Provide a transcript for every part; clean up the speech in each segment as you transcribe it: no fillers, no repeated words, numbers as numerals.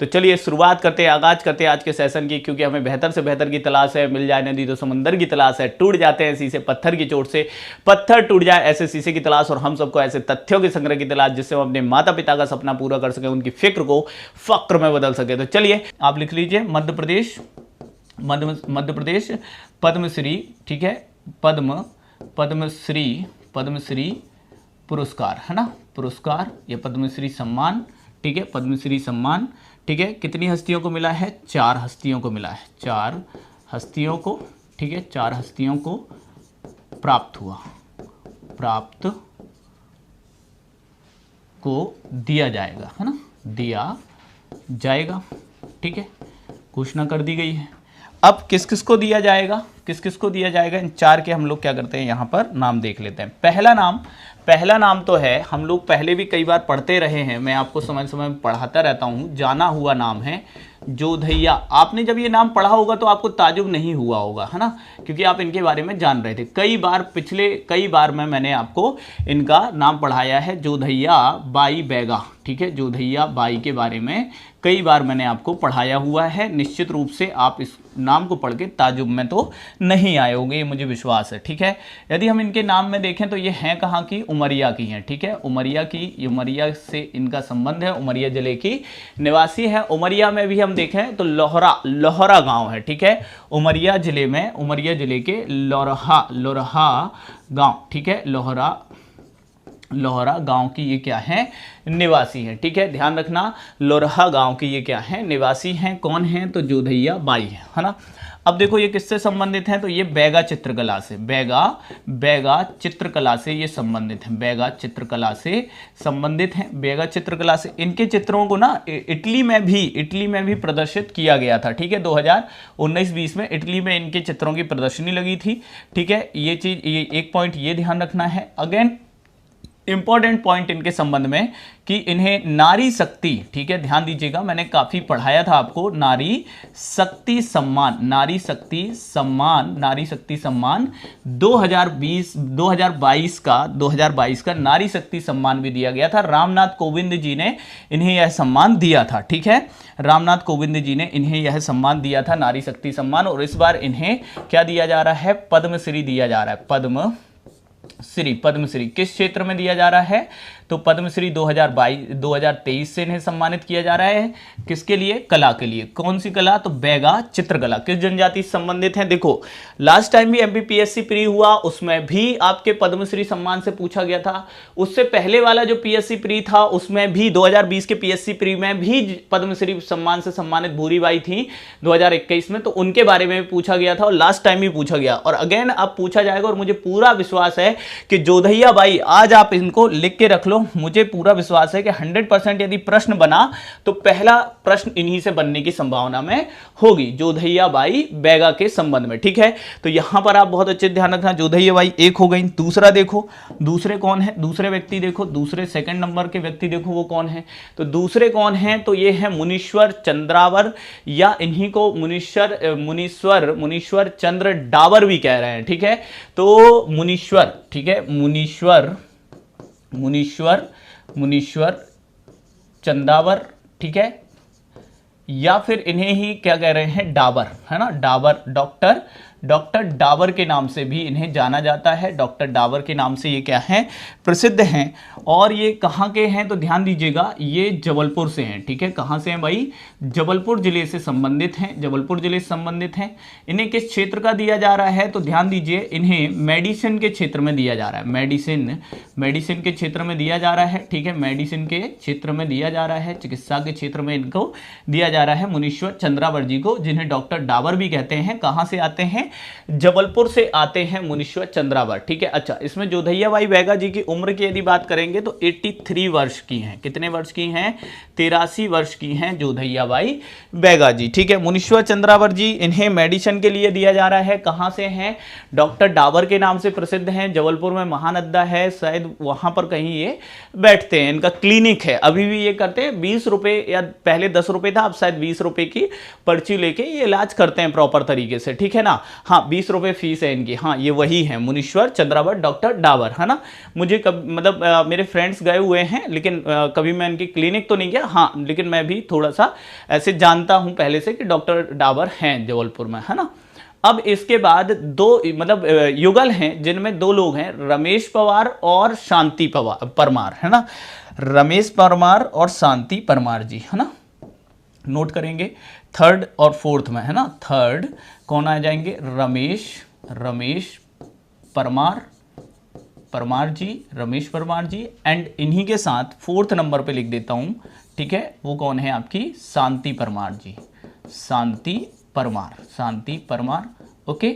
तो चलिए शुरुआत करते हैं, आगाज करते हैं आज के सेशन की, क्योंकि हमें बेहतर से बेहतर की तलाश है। मिल जाए नदी तो समंदर की तलाश है, टूट जाते हैं शीशे पत्थर की चोट से, पत्थर टूट जाए ऐसे शीशे की तलाश, और हम सबको ऐसे तथ्यों के संग्रह की तलाश जिससे हम अपने माता पिता का सपना पूरा कर सके, उनकी फिक्र को फक्र में बदल सके। तो चलिए आप लिख लीजिए मध्य प्रदेश पद्मश्री, ठीक है, पद्मश्री पुरस्कार, है ना, पुरस्कार या पद्मश्री सम्मान, ठीक है, पद्मश्री सम्मान, ठीक है, कितनी हस्तियों को मिला है? 4 हस्तियों को मिला है, 4 हस्तियों को, ठीक है, 4 हस्तियों को प्राप्त हुआ, प्राप्त को दिया जाएगा, है ना, दिया जाएगा, ठीक है, घोषणा कर दी गई है। अब किस किस को दिया जाएगा, किस किस को दिया जाएगा, इन 4 के हम लोग क्या करते हैं, यहाँ पर नाम देख लेते हैं। पहला नाम तो है, हम लोग पहले भी कई बार पढ़ते रहे हैं, मैं आपको समय समय में पढ़ाता रहता हूँ, जाना हुआ नाम है जोधैया। आपने जब ये नाम पढ़ा होगा तो आपको ताजुब नहीं हुआ होगा, है ना, क्योंकि आप इनके बारे में जान रहे थे। पिछले कई बार मैंने आपको इनका नाम पढ़ाया है, जोधैया बाई बैगा, ठीक है, जोधैया बाई के बारे में कई बार मैंने आपको पढ़ाया हुआ है। निश्चित रूप से आप इस नाम को पढ़ के ताजुब में तो नहीं आए होंगे, ये मुझे विश्वास है, ठीक है। यदि हम इनके नाम में देखें तो ये हैं कहाँ की? उमरिया की हैं, ठीक है, उमरिया से इनका संबंध है, उमरिया जिले की निवासी है। उमरिया में भी हम देखें तो लोहरा गांव है, ठीक है, उमरिया जिले के लोरहा गांव, ठीक है, लोहरा गांव की ये क्या है? निवासी है, ठीक है, ध्यान रखना, लोरहा गांव की ये क्या है? निवासी हैं। कौन है? तो जोधैया बाई है ना। अब देखो ये किससे संबंधित हैं, तो ये बैगा चित्रकला से, बैगा चित्रकला से ये संबंधित हैं, बैगा चित्रकला से संबंधित हैं, बैगा चित्रकला से। इनके चित्रों को ना इटली में भी प्रदर्शित किया गया था, ठीक है, 2019-20 में इटली में इनके चित्रों की प्रदर्शनी लगी थी, ठीक है। ये चीज, ये एक पॉइंट ये ध्यान रखना है। अगेन इंपॉर्टेंट पॉइंट इनके संबंध में कि इन्हें नारी शक्ति, ठीक है, ध्यान दीजिएगा, मैंने काफी पढ़ाया था आपको, नारी शक्ति सम्मान 2022 का नारी शक्ति सम्मान भी दिया गया था। रामनाथ कोविंद जी ने इन्हें यह सम्मान दिया था, ठीक है, रामनाथ कोविंद जी ने इन्हें यह सम्मान दिया था, नारी शक्ति सम्मान। और इस बार इन्हें क्या दिया जा रहा है? पद्मश्री दिया जा रहा है, पद्मश्री किस क्षेत्र में दिया जा रहा है? तो पद्मश्री 2023 से इन्हें सम्मानित किया जा रहा है। किसके लिए? कला के लिए। कौन सी कला? तो बैगा चित्रकला। किस जनजाति से संबंधित है? देखो लास्ट टाइम भी एमपीपीएससी प्री हुआ, उसमें भी आपके पद्मश्री सम्मान से पूछा गया था। उससे पहले वाला जो पीएससी प्री था उसमें भी 2020 के पीएससी प्री में भी पद्मश्री सम्मान से सम्मानित भूरीबाई थी 2021 में, तो उनके बारे में भी पूछा गया था और लास्ट टाइम भी पूछा गया और अगेन अब पूछा जाएगा। और मुझे पूरा विश्वास है कि जोधैया बाई, आज आप इनको लिख के रख लो, मुझे पूरा विश्वास है कि 100% यदि प्रश्न बना तो पहला प्रश्न इन्हीं से बनने की संभावना में होगी, जोधैया बाई बैगा के संबंध में, ठीक है। तो यहां पर आप बहुत अच्छे ध्यान रखना, जोधैया बाई एक हो गई। दूसरा देखो, दूसरे कौन है? दूसरे व्यक्ति देखो, दूसरे सेकंड नंबर के व्यक्ति देखो वो कौन है? तो दूसरे कौन है? तो ये है मुनीश्वर चंद्रावर, या इन्हीं को मुनीश्वर चंद्र डावर भी कह रहे हैं, ठीक है। तो मुनीश्वर, ठीक है, मुनीश्वर चंदावर, ठीक है, या फिर इन्हें ही क्या कह रहे हैं? डाबर, है ना, डाबर, डॉक्टर डाबर के नाम से भी इन्हें जाना जाता है। डॉक्टर डाबर के नाम से ये क्या है? प्रसिद्ध हैं। और ये कहाँ के हैं? तो ध्यान दीजिएगा, ये जबलपुर से हैं, ठीक है। कहाँ से हैं भाई? जबलपुर जिले से संबंधित हैं, जबलपुर जिले से संबंधित हैं। इन्हें किस क्षेत्र का दिया जा रहा है? तो ध्यान दीजिए, इन्हें मेडिसिन के क्षेत्र में दिया जा रहा है, मेडिसिन के क्षेत्र में दिया जा रहा है, ठीक है, मेडिसिन के क्षेत्र में दिया जा रहा है, चिकित्सा के क्षेत्र में इनको दिया जा रहा है, मुनीश्वर चंद्रावर जी को, जिन्हें डॉक्टर डाबर भी कहते हैं। कहाँ से आते हैं? जबलपुर से आते हैं मुनीश्वर चंद्रावर, ठीक है। अच्छा, इसमें जोधैया बाई बैगा जी की उम्र की यदि बात करेंगे तो 83 वर्ष की हैं। कितने वर्ष की हैं? 83 वर्ष की हैं जोधैया बाई बैगा जी, ठीक है। मुनीश्वर चंद्रावर जी, इन्हें मेडिसिन के लिए दिया जा रहा है। कहाँ से हैं? डॉक्टर डाबर के नाम से प्रसिद्ध हैं। जबलपुर में महानद्दा है, शायद वहां पर कहीं ये बैठते हैं, इनका क्लिनिक है, अभी भी ये करते हैं। 20 रुपए, या पहले 10 रुपए था, अब शायद 20 रुपए की पर्ची लेके ये इलाज करते हैं प्रॉपर तरीके से, ठीक है ना। हाँ 20 रुपये फीस है इनकी, हाँ ये वही है मुनीश्वर चंद्रावत डॉक्टर डाबर, है ना। मुझे मतलब मेरे फ्रेंड्स गए हुए हैं, लेकिन कभी मैं इनकी क्लिनिक तो नहीं गया, हाँ लेकिन मैं भी थोड़ा सा ऐसे जानता हूँ पहले से कि डॉक्टर डाबर हैं जबलपुर में, है ना। अब इसके बाद दो मतलब युगल हैं जिनमें दो लोग हैं, रमेश पवार और शांति परमार, है ना। रमेश परमार और शांति परमार जी, है ना, नोट करेंगे। थर्ड और फोर्थ में, है ना, थर्ड कौन आ जाएंगे, रमेश परमार जी, रमेश परमार जी, एंड इन्हीं के साथ फोर्थ नंबर पे लिख देता हूं, ठीक है, वो कौन है आपकी शांति परमार जी, शांति परमार, ओके।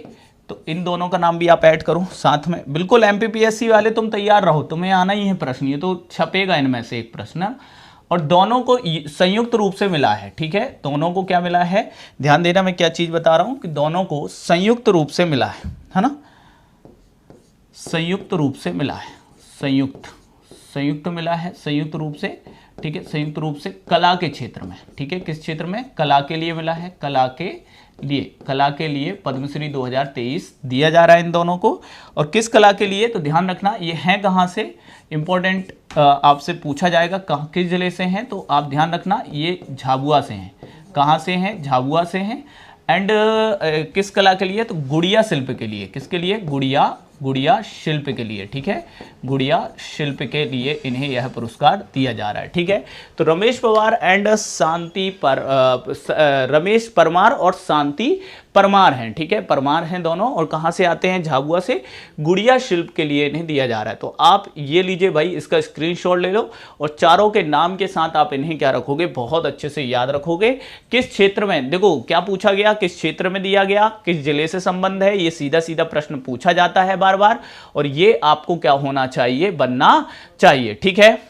तो इन दोनों का नाम भी आप ऐड करो साथ में, बिल्कुल एमपीपीएससी वाले तुम तैयार रहो, तुम्हें आना ही है प्रश्न, ये तो छपेगा इनमें से एक प्रश्न। और दोनों को संयुक्त रूप से मिला है, ठीक है, दोनों को क्या मिला है, ध्यान देना मैं क्या चीज बता रहा हूं कि दोनों को संयुक्त रूप से मिला है ना, संयुक्त रूप से मिला है, संयुक्त मिला है, संयुक्त रूप से, ठीक है, संयुक्त रूप से कला के क्षेत्र में, ठीक है, किस क्षेत्र में, कला के लिए मिला है, कला के लिए पद्मश्री 2023 दिया जा रहा है इन दोनों को। और किस कला के लिए, तो ध्यान रखना ये है कहाँ से, इंपॉर्टेंट आपसे पूछा जाएगा कहाँ किस जिले से हैं, तो आप ध्यान रखना ये झाबुआ से हैं, कहाँ से हैं, झाबुआ से हैं। एंड किस कला के लिए, तो गुड़िया शिल्प के लिए, किसके लिए, गुड़िया शिल्प के लिए, ठीक है, गुड़िया शिल्प के लिए इन्हें यह पुरस्कार दिया जा रहा है, ठीक है। तो रमेश परमार और शांति परमार हैं, ठीक है, परमार हैं दोनों, और कहाँ से आते हैं, झाबुआ से, गुड़िया शिल्प के लिए इन्हें दिया जा रहा है। तो आप ये लीजिए भाई, इसका स्क्रीनशॉट ले लो और चारों के नाम के साथ आप इन्हें क्या रखोगे, बहुत अच्छे से याद रखोगे। किस क्षेत्र में, देखो क्या पूछा गया, किस क्षेत्र में दिया गया, किस जिले से संबंध है, ये सीधा सीधा प्रश्न पूछा जाता है बार बार, और ये आपको क्या होना चाहिए, बनना चाहिए, ठीक है।